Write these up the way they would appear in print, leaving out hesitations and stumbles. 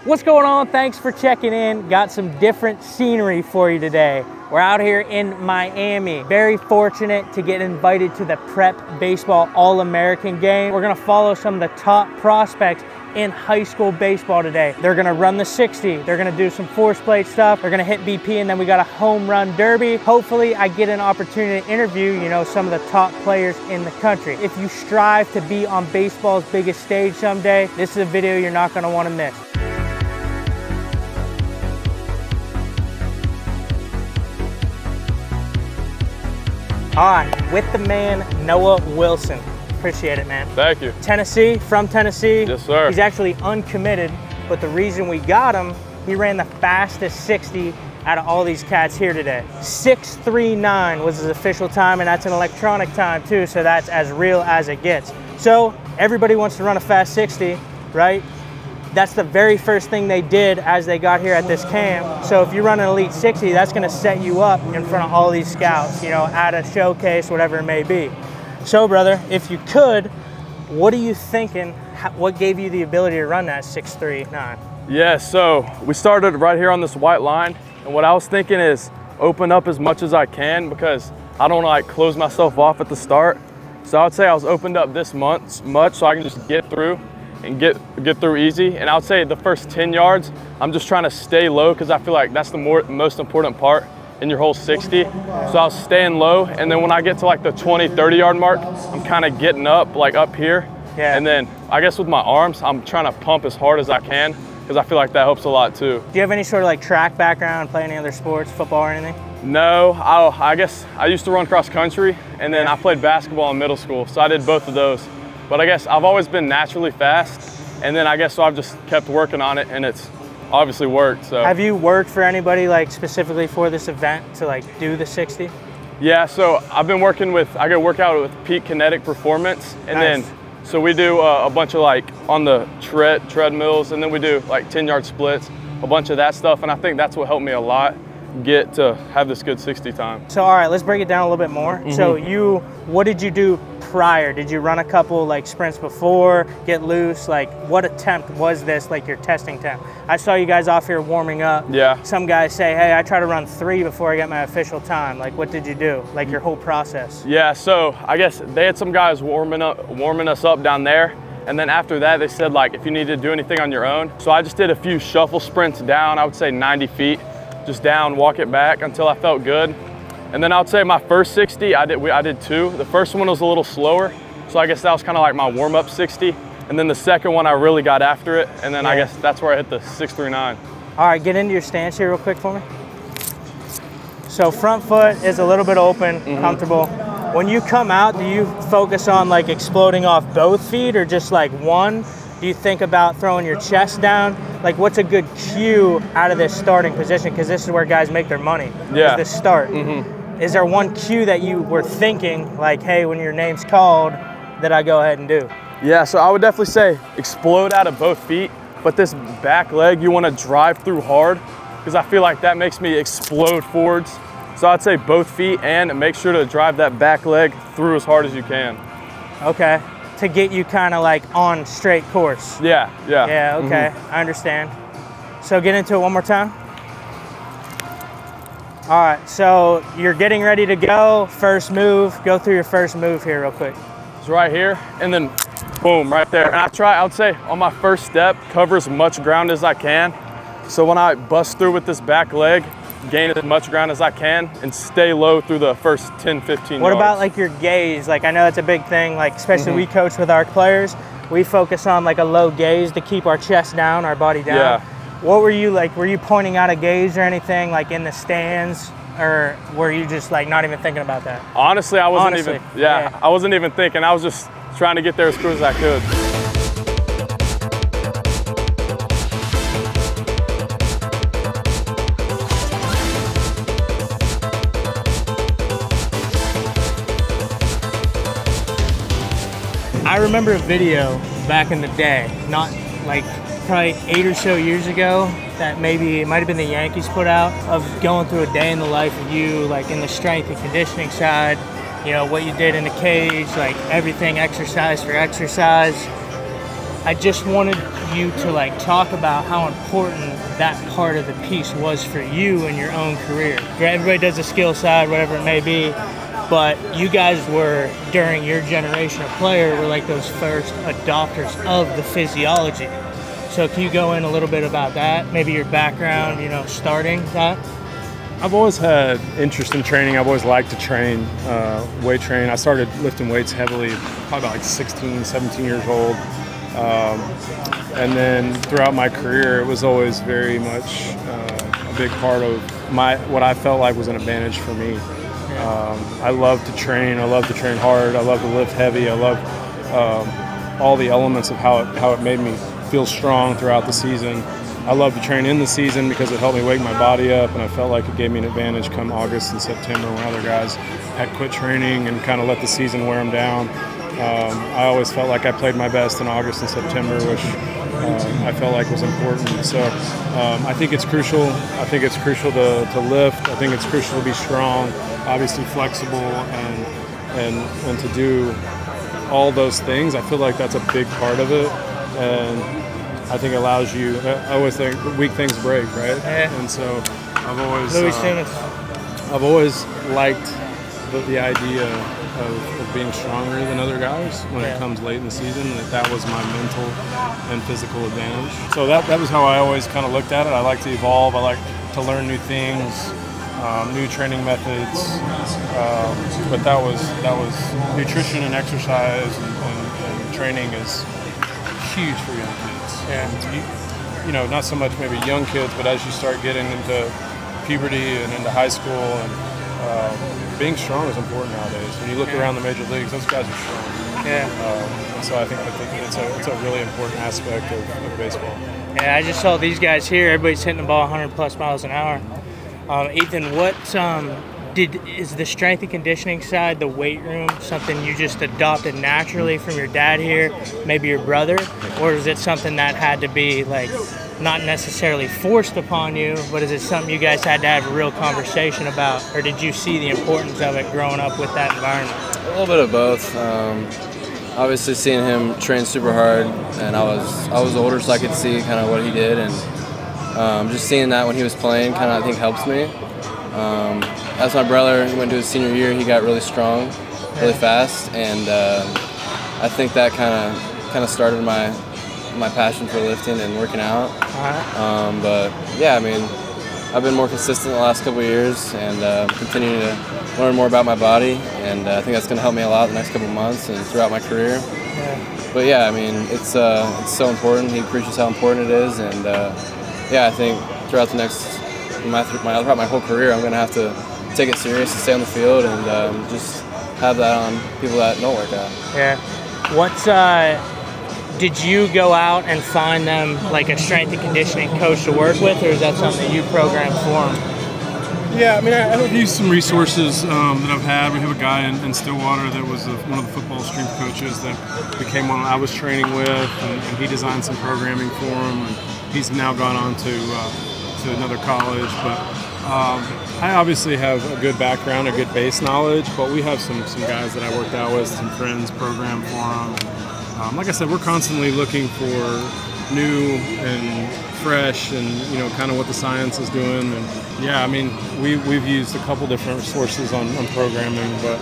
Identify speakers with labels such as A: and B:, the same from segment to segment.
A: What's going on? Thanks for checking in. Got some different scenery for you today. We're out here in Miami. Very fortunate to get invited to the Prep Baseball All-American game. We're gonna follow some of the top prospects in high school baseball today. They're gonna run the 60. They're gonna do some force plate stuff. They're gonna hit BP, and then we got a home run derby. Hopefully I get an opportunity to interview, some of the top players in the country. If you strive to be on baseball's biggest stage someday, this is a video you're not gonna wanna miss. All right, with the man, Noah Wilson. Appreciate it, man.
B: Thank you.
A: Tennessee, from Tennessee.
B: Yes, sir.
A: He's actually uncommitted, but the reason we got him, he ran the fastest 60 out of all these cats here today. 6:39 was his official time, and that's an electronic time too, so that's as real as it gets. So everybody wants to run a fast 60, right? That's the very first thing they did as they got here at this camp. So if you run an elite 60, that's gonna set you up in front of all these scouts, at a showcase, whatever it may be. So brother, if you could, what are you thinking? What gave you the ability to run that 6:39?
B: Yeah, so we started right here on this white line. And what I was thinking is open up as much as I can because I don't wanna close myself off at the start. So I would say I was opened up this much so I can just get through and get through easy. And I would say the first 10 yards, I'm just trying to stay low because I feel like that's the most important part in your whole 60. So I was staying low, and then when I get to the 20, 30 yard mark, I'm kind of getting up, up here.
A: Yeah.
B: And then I guess with my arms, I'm trying to pump as hard as I can because I feel like that helps a lot too.
A: Do you have any sort of track background, play any other sports, football or anything?
B: No, I guess I used to run cross country, and then I played basketball in middle school, so I did both of those. But I guess I've always been naturally fast, and then I guess so I've just kept working on it, and it's obviously worked. So
A: have you worked for anybody specifically for this event to do the 60?
B: Yeah, so I've been working with, I get workout with Peak Kinetic Performance, and
A: nice.
B: then so we do a bunch of on the treadmills, and then we do 10-yard splits, a bunch of that stuff, and I think that's what helped me a lot get to have this good 60 time.
A: So all right, let's break it down a little bit more.
B: Mm-hmm.
A: So what did you do prior? Did you run a couple sprints before, get loose? What attempt was this, your testing attempt? I saw you guys off here warming up.
B: Yeah.
A: Some guys say, hey, I try to run 3 before I get my official time. What did you do? Your whole process?
B: Yeah, so I guess they had some guys warming us up down there. And then after that, they said if you needed to do anything on your own. So I just did a few shuffle sprints down, I would say 90 feet, just down, walk it back until I felt good. And then I would say my first 60, I did 2. The first one was a little slower, so I guess that was kind of my warm-up 60. And then the second one, I really got after it, and then I guess that's where I hit the 6:39.
A: All right, get into your stance here real quick for me. So front foot is a little bit open, comfortable. When you come out, do you focus on exploding off both feet or just one? Do you think about throwing your chest down? What's a good cue out of this starting position? Because this is where guys make their money, is the start. Is there one cue that you were thinking, hey, when your name's called, that I go ahead and do?
B: Yeah, so I would definitely say explode out of both feet, but this back leg, you want to drive through hard because I feel like that makes me explode forwards. So I'd say both feet and make sure to drive that back leg through as hard as you can. Okay.
A: To get you kind of on straight course.
B: Yeah.
A: Yeah, okay, I understand. So get into it one more time. All right, so you're getting ready to go, first move. Go through your first move here real quick.
B: It's right here, and then boom, right there. And I would say on my first step, cover as much ground as I can. So when I bust through with this back leg, gain as much ground as I can and stay low through the first 10, 15
A: What
B: yards.
A: about your gaze? I know that's a big thing, especially we coach with our players. We focus on a low gaze to keep our chest down, our body down.
B: Yeah.
A: What were you were you pointing out a gaze or anything in the stands, or were you just not even thinking about that?
B: Honestly, I wasn't even,
A: yeah,
B: I wasn't even thinking. I was just trying to get there as quick as I could.
A: I remember a video back in the day, not probably 8 or so years ago, that maybe it might have been the Yankees put out, of going through a day in the life of you, in the strength and conditioning side, what you did in the cage, everything exercise for exercise. I just wanted you to like talk about how important that part of the piece was for you in your own career. Everybody does the skill side, whatever it may be, but you guys were, during your generation of player, were like those first adopters of the physiology. So can you go in a little bit about that? Maybe your background, you know, starting that?
C: I've always had interest in training. I've always liked to train, weight train. I started lifting weights heavily probably about like 16, 17 years old. And then throughout my career, it was always very much a big part of what I felt like was an advantage for me. I love to train. I love to train hard. I love to lift heavy. I love all the elements of how it made me feel strong throughout the season. I love to train in the season because it helped me wake my body up, and I felt like it gave me an advantage come August and September when other guys had quit training and kind of let the season wear them down. I always felt like I played my best in August and September, which I felt like was important. So I think it's crucial. I think it's crucial to lift. I think it's crucial to be strong, obviously flexible, and to do all those things. I feel like that's a big part of it, and I think it allows you. I always think weak things break, right?
A: Yeah.
C: And so I've
A: Louis
C: always liked the idea of being stronger than other guys when it comes late in the season. That was my mental and physical advantage. So that was how I always kind of looked at it. I like to evolve. I like to learn new things, new training methods. But that was nutrition and exercise and training is huge for young kids. And you know, not so much maybe young kids, but as you start getting into puberty and into high school, and being strong is important nowadays. When you look around the major leagues, those guys are strong. So I think it's a really important aspect of baseball.
A: Yeah, I just saw these guys here. Everybody's hitting the ball 100+ miles an hour. Ethan, what is the strength and conditioning side, the weight room, something you just adopted naturally from your dad here, maybe your brother, or is it something that had to be like not necessarily forced upon you, but is it something you guys had to have a real conversation about, or did you see the importance of it growing up with that environment?
D: A little bit of both. Obviously, seeing him train super hard, and I was older, so I could see kind of what he did, and just seeing that when he was playing, kind of I think helps me. As my brother went to his senior year, he got really strong, really fast, and I think that kind of started my passion for lifting and working out. But yeah, I mean, I've been more consistent the last couple of years, and continuing to learn more about my body, and I think that's going to help me a lot the next couple of months and throughout my career. But yeah, I mean, it's so important. He appreciates how important it is, and yeah, I think throughout my whole career, I'm going to have to take it serious and stay on the field, and just have that on people that don't work out.
A: Did you go out and find them like a strength and conditioning coach to work with, or is that something that you programmed for them?
C: Yeah, I mean, I've used some resources that I've had. We have a guy in Stillwater that was one of the football strength coaches that became one I was training with, and he designed some programming for him, and he's now gone on to another college. But I obviously have a good background, a good base knowledge, but we have some guys that I worked out with, some friends program for them. And, like I said, we're constantly looking for new and fresh, and you know, kind of what the science is doing. And yeah, I mean, we've used a couple different sources on programming, but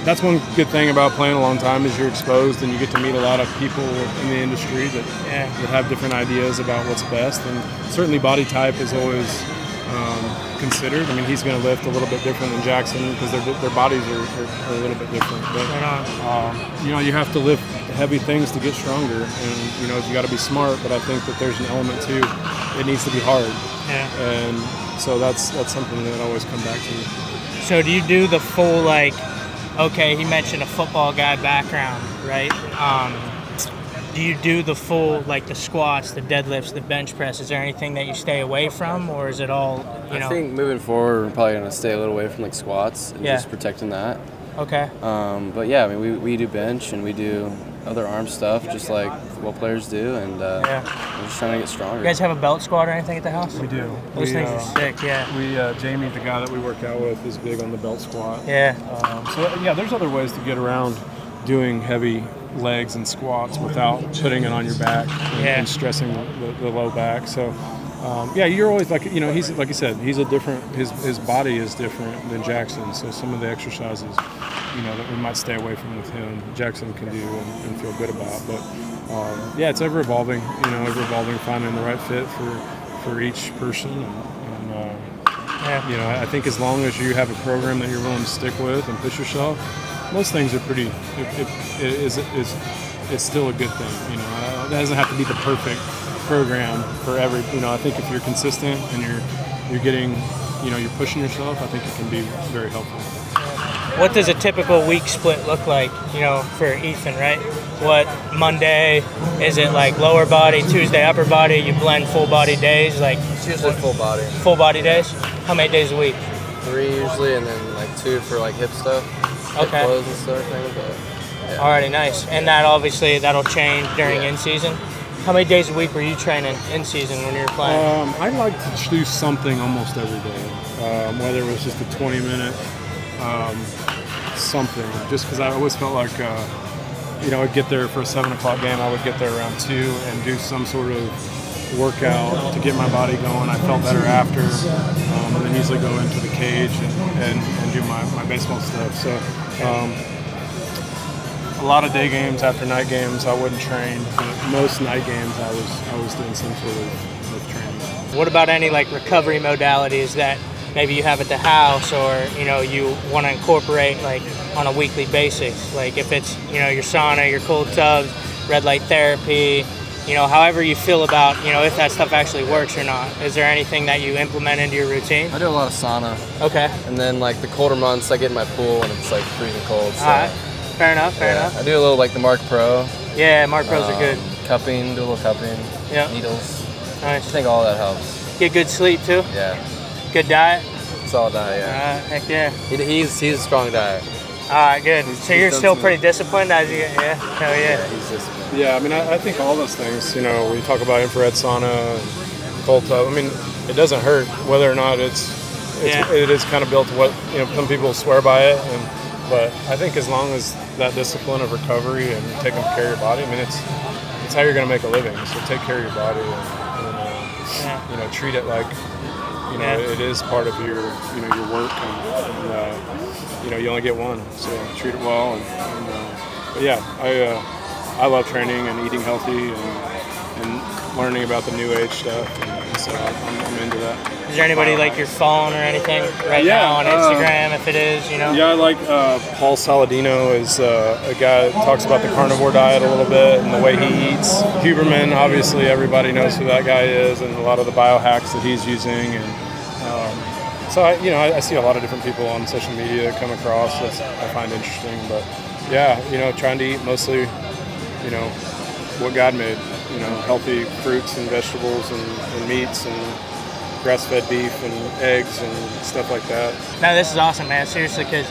C: that's one good thing about playing a long time is you're exposed and you get to meet a lot of people in the industry that have different ideas about what's best. And certainly body type is always considered. I mean, he's going to lift a little bit different than Jackson because their bodies are a little bit different. But you know, you have to lift heavy things to get stronger, and you know, you got to be smart. But I think that there's an element too; it needs to be hard. And so that's something that I always come back to.
A: So do you do the full, like, okay, he mentioned a football guy background, right? Do you do the full, like the squats, the deadlifts, the bench press? Is there anything that you stay away from, or is it all, you know?
D: I think moving forward, we're probably going to stay a little away from like squats and just protecting that.
A: Okay.
D: But yeah, I mean, we do bench and we do other arm stuff just like football players do, and we're just trying to get stronger.
A: You guys have a belt squat or anything at the house?
C: We do.
A: Those things are sick,
C: Jamie, the guy that we work out with, is big on the belt squat.
A: Yeah.
C: So yeah, there's other ways to get around doing heavy legs and squats without putting it on your back and stressing the low back. So yeah, you're always like, you know, he's like you said, he's a different, his body is different than Jackson. So some of the exercises, you know, that we might stay away from with him, Jackson can do and feel good about. But yeah, it's ever evolving, you know, finding the right fit for each person. And you know, I think as long as you have a program that you're willing to stick with and push yourself, most things are pretty, it's still a good thing, you know. It doesn't have to be the perfect program for every, you know. I think if you're consistent and you're getting, you know, you're pushing yourself, I think it can be very helpful.
A: What does a typical week split look like, you know, for Ethan, right? What, Monday, is it like lower body, Tuesday upper body, you blend full body days? Like
D: It's usually full body.
A: Full body days? How many days a week?
D: 3 usually, and then like 2 for like hip stuff.
A: Okay.
D: Hip flows and stuff, but yeah.
A: Alrighty, nice. And that obviously, that'll change during in-season? How many days a week were you training in season when you were playing?
C: I like to do something almost every day, whether it was just a 20-minute something. Just because I always felt like, you know, I'd get there for a 7 o'clock game. I would get there around 2 and do some sort of workout to get my body going. I felt better after, and then usually go into the cage and do my baseball stuff. So. A lot of day games after night games I wouldn't train, but most night games I was doing some sort of training.
A: What about any like recovery modalities that maybe you have at the house, or you know, you want to incorporate like on a weekly basis? Like if it's, you know, your sauna, your cold tubs, red light therapy, you know, however you feel about, you know, if that stuff actually works or not. Is there anything that you implement into your routine?
D: I do a lot of sauna. Okay. And then like the colder months I get in my pool and it's like freezing cold. So.
A: All right. Fair enough, fair enough.
D: I do a little like the Mark Pro.
A: Yeah, Mark Pros are good.
D: Cupping, do a little cupping.
A: Yeah.
D: Needles.
A: Nice.
D: I think all that helps.
A: Get good sleep too?
D: Yeah.
A: Good diet?
D: Solid diet, yeah.
A: Heck yeah.
D: He's a strong diet.
A: All right, good. So you're still pretty disciplined as you get, yeah? Hell yeah.
D: Yeah, he's disciplined.
C: Yeah, I mean, I think all those things, you know, when you talk about infrared sauna and cold tub, I mean, it doesn't hurt whether or not it is kind of built to what, you know, some people swear by it, but I think as long as that discipline of recovery and taking care of your body, I mean, it's how you're going to make a living. So take care of your body and you know, treat it like, you know, it is part of your, you know, your work, and you know, you only get one, so treat it well. But yeah, I love training and eating healthy and learning about the new age stuff, and so I'm into that.
A: Is there anybody like you're following or anything right now on Instagram, if it is, you know?
C: Yeah, I like Paul Saladino is a guy that talks about the carnivore diet a little bit and the way he eats. Huberman, obviously everybody knows who that guy is, and a lot of the biohacks that he's using. And so I see a lot of different people on social media come across that I find interesting. But yeah, you know, trying to eat mostly, you know, what God made. You know, healthy fruits and vegetables and meats and grass-fed beef and eggs and stuff like that.
A: No, this is awesome, man. Seriously, because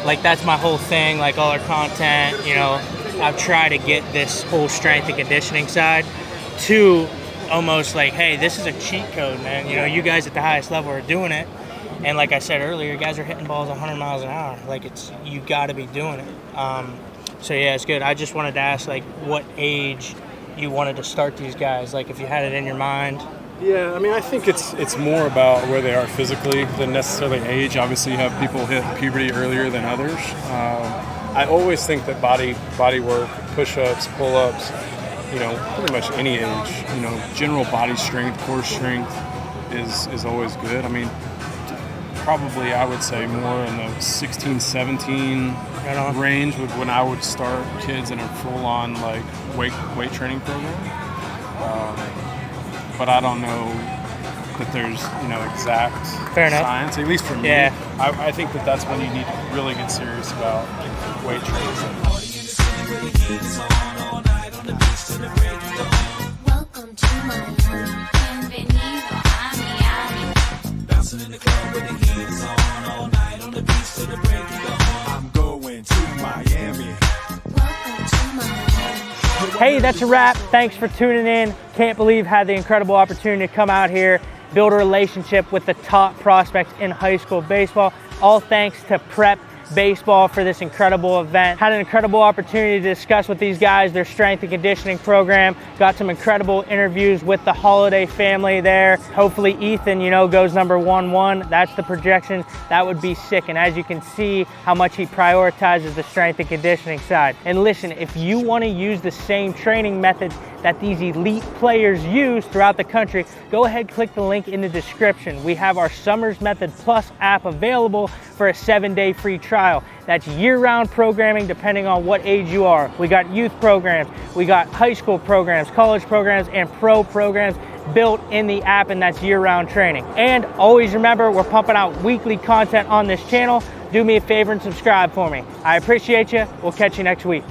A: like that's my whole thing. Like all our content, you know, I've tried to get this whole strength and conditioning side to almost like, hey, this is a cheat code, man. You know, you guys at the highest level are doing it, and like I said earlier, you guys are hitting balls 100 miles an hour. Like you got to be doing it. So yeah, it's good. I just wanted to ask, like, what age you wanted to start these guys, like if you had it in your mind.
C: Yeah, I mean, I think it's more about where they are physically than necessarily age. Obviously, you have people hit puberty earlier than others. I always think that body work, push-ups, pull-ups, you know, pretty much any age, you know, general body strength, core strength is always good. I mean, probably I would say more in the 16, 17 range would when I would start kids in a full-on like weight training program. But I don't know that there's, you know, exact science, at least for me.
A: Yeah.
C: I think that's when you need to really get serious about weight training.
E: Welcome to Miami. Bienvenido a Miami. Bouncing in the club with the heat is on all night on the beach to the break of dawn. I'm going to Miami. Welcome to Miami.
A: Hey, that's a wrap. Thanks for tuning in. Can't believe I had the incredible opportunity to come out here, build a relationship with the top prospects in high school baseball. All thanks to Prep baseball for this incredible event. Had an incredible opportunity to discuss with these guys their strength and conditioning program. Got some incredible interviews with the Holliday family there. Hopefully Ethan, you know, goes number 1-1. That's the projection. That would be sick. And as you can see how much he prioritizes the strength and conditioning side. And listen, if you want to use the same training methods that these elite players use throughout the country, go ahead, click the link in the description. We have our Summers Method Plus app available for a 7-day free trial. That's year-round programming depending on what age you are. We got youth programs, we got high school programs, college programs, and pro programs built in the app, and that's year-round training. And always remember, we're pumping out weekly content on this channel. Do me a favor and subscribe for me. I appreciate you. We'll catch you next week.